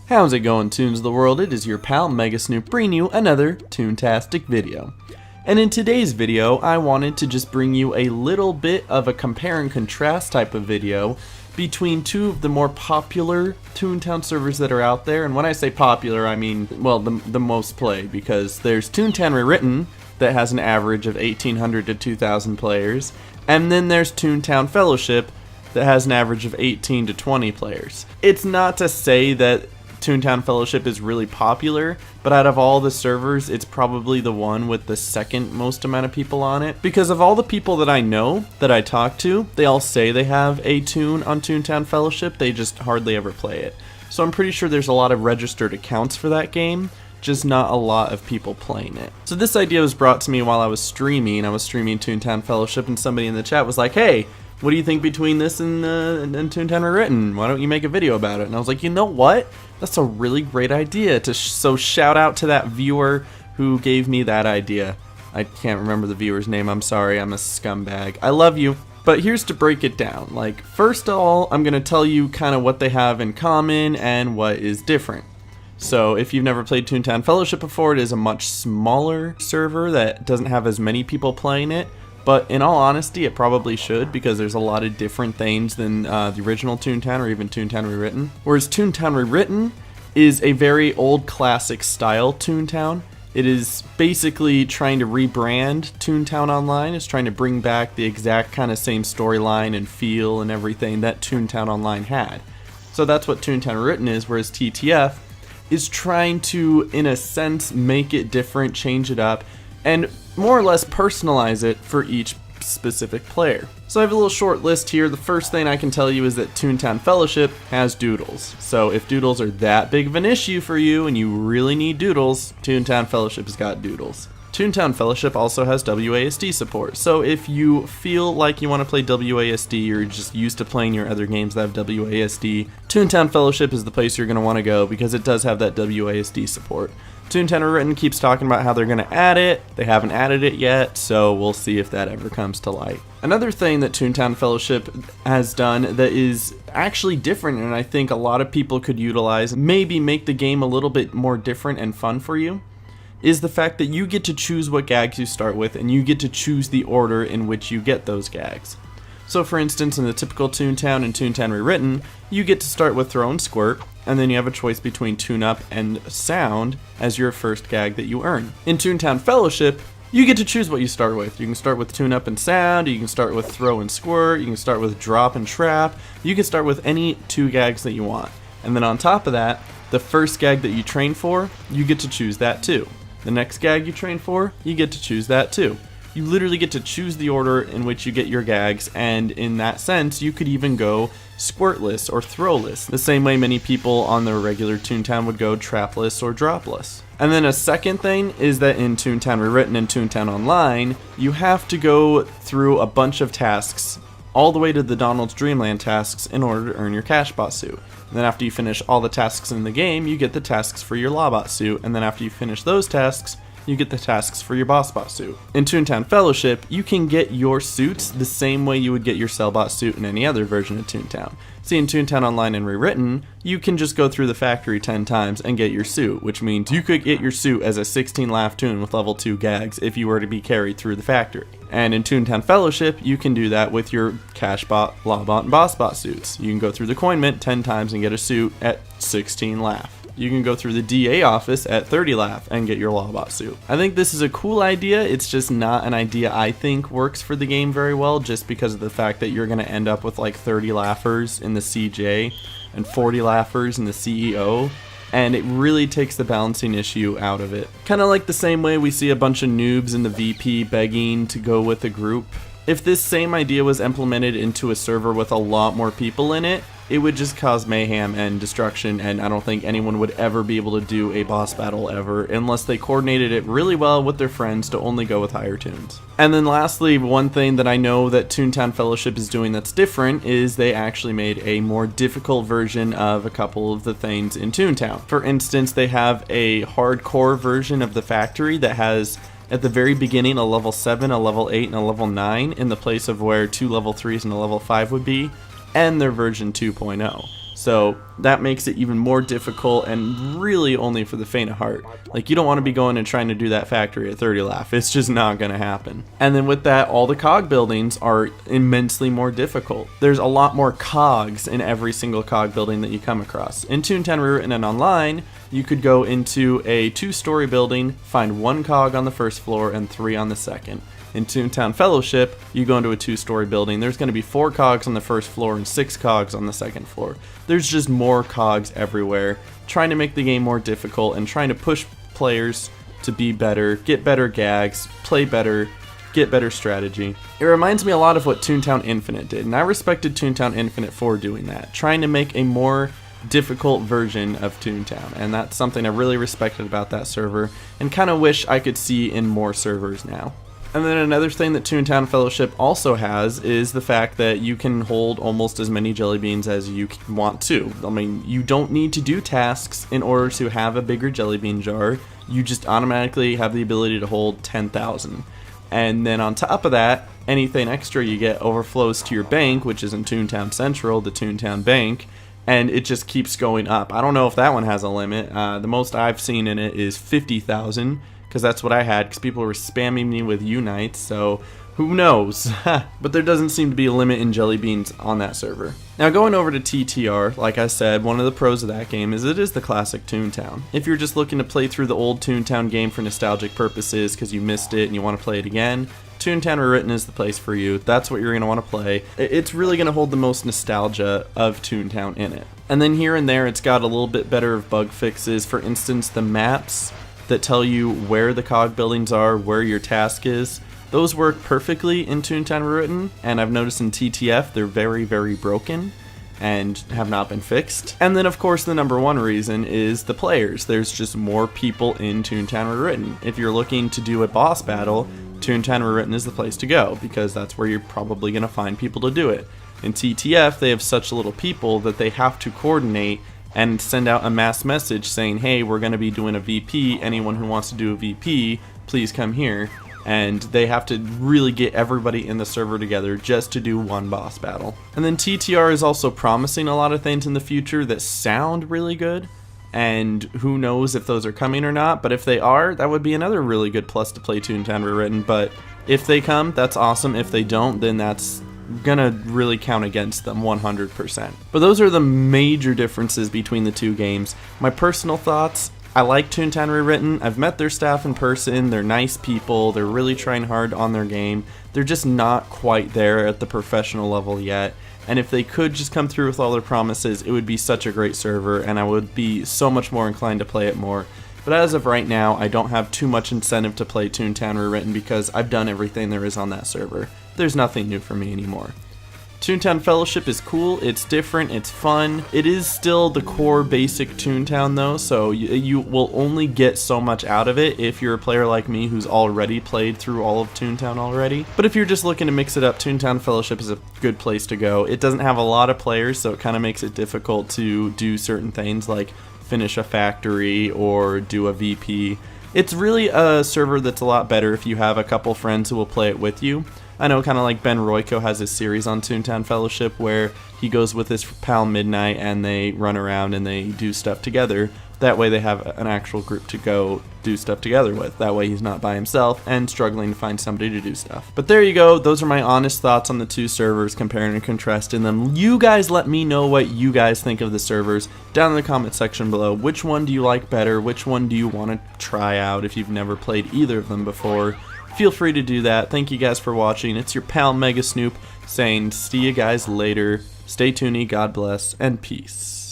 How's it going, Toons of the world? It is your pal Mega Snoop bringing you another Toontastic video. And in today's video, I wanted to just bring you a little bit of a compare and contrast type of video between two of the more popular Toontown servers that are out there. And when I say popular, I mean, well, the most played, because there's Toontown Rewritten that has an average of 1,800 to 2,000 players, and then there's Toontown Fellowship that has an average of 18 to 20 players. It's not to say that Toontown Fellowship is really popular, but out of all the servers, it's probably the one with the second most amount of people on it. Because of all the people that I know, that I talk to, they all say they have a toon on Toontown Fellowship, they just hardly ever play it. So I'm pretty sure there's a lot of registered accounts for that game, just not a lot of people playing it. So this idea was brought to me while I was streaming. I was streaming Toontown Fellowship, and somebody in the chat was like, hey, what do you think between this and Toontown Rewritten? Why don't you make a video about it? And I was like, you know what? That's a really great idea. So shout out to that viewer who gave me that idea. I can't remember the viewer's name. I'm sorry. I'm a scumbag. I love you. But here's to break it down. Like, first of all, I'm going to tell you kind of what they have in common and what is different. So if you've never played Toontown Fellowship before, it is a much smaller server that doesn't have as many people playing it. But in all honesty, it probably should, because there's a lot of different things than the original Toontown or even Toontown Rewritten. Whereas Toontown Rewritten is a very old classic style Toontown. It is basically trying to rebrand Toontown Online. It's trying to bring back the exact kind of same storyline and feel and everything that Toontown Online had. So that's what Toontown Rewritten is, whereas TTF is trying to, in a sense, make it different, change it up, and more or less personalize it for each specific player. So I have a little short list here. The first thing I can tell you is that Toontown Fellowship has doodles. So if doodles are that big of an issue for you and you really need doodles, Toontown Fellowship has got doodles. Toontown Fellowship also has WASD support. So if you feel like you want to play WASD, or you're just used to playing your other games that have WASD, Toontown Fellowship is the place you're going to want to go, because it does have that WASD support. Toontown Rewritten keeps talking about how they're going to add it. They haven't added it yet, so we'll see if that ever comes to light. Another thing that Toontown Fellowship has done that is actually different, and I think a lot of people could utilize, maybe make the game a little bit more different and fun for you, is the fact that you get to choose what gags you start with, and you get to choose the order in which you get those gags. So for instance, in the typical Toontown and Toontown Rewritten, you get to start with Throw and Squirt, and then you have a choice between Tune Up and Sound as your first gag that you earn. In Toontown Fellowship, you get to choose what you start with. You can start with Tune Up and Sound, you can start with Throw and Squirt, you can start with Drop and Trap, you can start with any two gags that you want. And then on top of that, the first gag that you train for, you get to choose that too. The next gag you train for, you get to choose that too. You literally get to choose the order in which you get your gags, and in that sense, you could even go squirtless or throwless, the same way many people on the regular Toontown would go trapless or dropless. And then a second thing is that in Toontown Rewritten and Toontown Online, you have to go through a bunch of tasks all the way to the Donald's Dreamland tasks in order to earn your Cashbot suit. And then after you finish all the tasks in the game, you get the tasks for your Lawbot suit, and then after you finish those tasks, you get the tasks for your Bossbot suit. In Toontown Fellowship, you can get your suits the same way you would get your Sellbot suit in any other version of Toontown. See, in Toontown Online and Rewritten, you can just go through the factory 10 times and get your suit, which means you could get your suit as a 16 laugh toon with level 2 gags if you were to be carried through the factory. And in Toontown Fellowship, you can do that with your Cashbot, Lawbot, and Bossbot suits. You can go through the Coin Mint 10 times and get a suit at 16 laugh. You can go through the DA office at 30 laugh and get your Lawbot suit. I think this is a cool idea. It's just not an idea I think works for the game very well, just because of the fact that you're going to end up with like 30 laughers in the CJ and 40 laughers in the CEO, and it really takes the balancing issue out of it. Kind of like the same way we see a bunch of noobs in the VP begging to go with a group. If this same idea was implemented into a server with a lot more people in it, it would just cause mayhem and destruction, and I don't think anyone would ever be able to do a boss battle ever unless they coordinated it really well with their friends to only go with higher tunes. And then lastly, one thing that I know that Toontown Fellowship is doing that's different is they actually made a more difficult version of a couple of the things in Toontown. For instance, they have a hardcore version of the factory that has, at the very beginning, a level 7, a level 8, and a level 9 in the place of where 2 level 3s and a level 5 would be, and their version 2.0. So that makes it even more difficult and really only for the faint of heart. Like, you don't want to be going and trying to do that factory at 30 laugh. It's just not going to happen. And then with that, all the cog buildings are immensely more difficult. There's a lot more cogs in every single cog building that you come across. In Toontown Rewritten and online, you could go into a 2-story building, find 1 cog on the first floor and 3 on the second. In Toontown Fellowship, you go into a 2-story building, there's going to be 4 cogs on the first floor and 6 cogs on the second floor. There's just more cogs everywhere, trying to make the game more difficult and trying to push players to be better, get better gags, play better, get better strategy. It reminds me a lot of what Toontown Infinite did, and I respected Toontown Infinite for doing that, trying to make a more difficult version of Toontown, and that's something I really respected about that server and kind of wish I could see in more servers now. And then another thing that Toontown Fellowship also has is the fact that you can hold almost as many jelly beans as you want to. I mean, you don't need to do tasks in order to have a bigger jelly bean jar. You just automatically have the ability to hold 10,000. And then on top of that, anything extra you get overflows to your bank, which is in Toontown Central, the Toontown Bank, and it just keeps going up. I don't know if that one has a limit. The most I've seen in it is 50,000. Because that's what I had, because people were spamming me with Unites, so who knows? But there doesn't seem to be a limit in jelly beans on that server. Now going over to TTR, like I said, one of the pros of that game is it is the classic Toontown. If you're just looking to play through the old Toontown game for nostalgic purposes because you missed it and you want to play it again, Toontown Rewritten is the place for you. That's what you're going to want to play. It's really going to hold the most nostalgia of Toontown in it. And then here and there it's got a little bit better of bug fixes. For instance, the maps that tell you where the cog buildings are, where your task is. Those work perfectly in Toontown Rewritten, and I've noticed in TTF they're very, very broken and have not been fixed. And then of course the number one reason is the players. There's just more people in Toontown Rewritten. If you're looking to do a boss battle, Toontown Rewritten is the place to go, because that's where you're probably going to find people to do it. In TTF, they have such little people that they have to coordinate and send out a mass message saying, hey, we're going to be doing a VP, anyone who wants to do a VP, please come here. And they have to really get everybody in the server together just to do one boss battle. And then TTR is also promising a lot of things in the future that sound really good, and who knows if those are coming or not, but if they are, that would be another really good plus to play Toontown Rewritten. But if they come, that's awesome. If they don't, then that's gonna really count against them 100%. But those are the major differences between the two games. My personal thoughts: I like Toontown Rewritten. I've met their staff in person. They're nice people. They're really trying hard on their game. They're just not quite there at the professional level yet. And if they could just come through with all their promises, it would be such a great server, and I would be so much more inclined to play it more. But as of right now, I don't have too much incentive to play Toontown Rewritten because I've done everything there is on that server. There's nothing new for me anymore. Toontown Fellowship is cool, it's different, it's fun. It is still the core basic Toontown though, so you will only get so much out of it if you're a player like me who's already played through all of Toontown already. But if you're just looking to mix it up, Toontown Fellowship is a good place to go. It doesn't have a lot of players, so it kind of makes it difficult to do certain things like finish a factory or do a VP. It's really a server that's a lot better if you have a couple friends who will play it with you. I know, kind of like Ben Royko has his series on Toontown Fellowship where he goes with his pal Midnight and they run around and they do stuff together. That way they have an actual group to go do stuff together with. That way he's not by himself and struggling to find somebody to do stuff. But there you go. Those are my honest thoughts on the two servers, comparing and contrasting them. You guys let me know what you guys think of the servers down in the comment section below. Which one do you like better? Which one do you want to try out if you've never played either of them before? Feel free to do that. Thank you guys for watching. It's your pal Mega Snoop saying see you guys later. Stay tuney, God bless, and peace.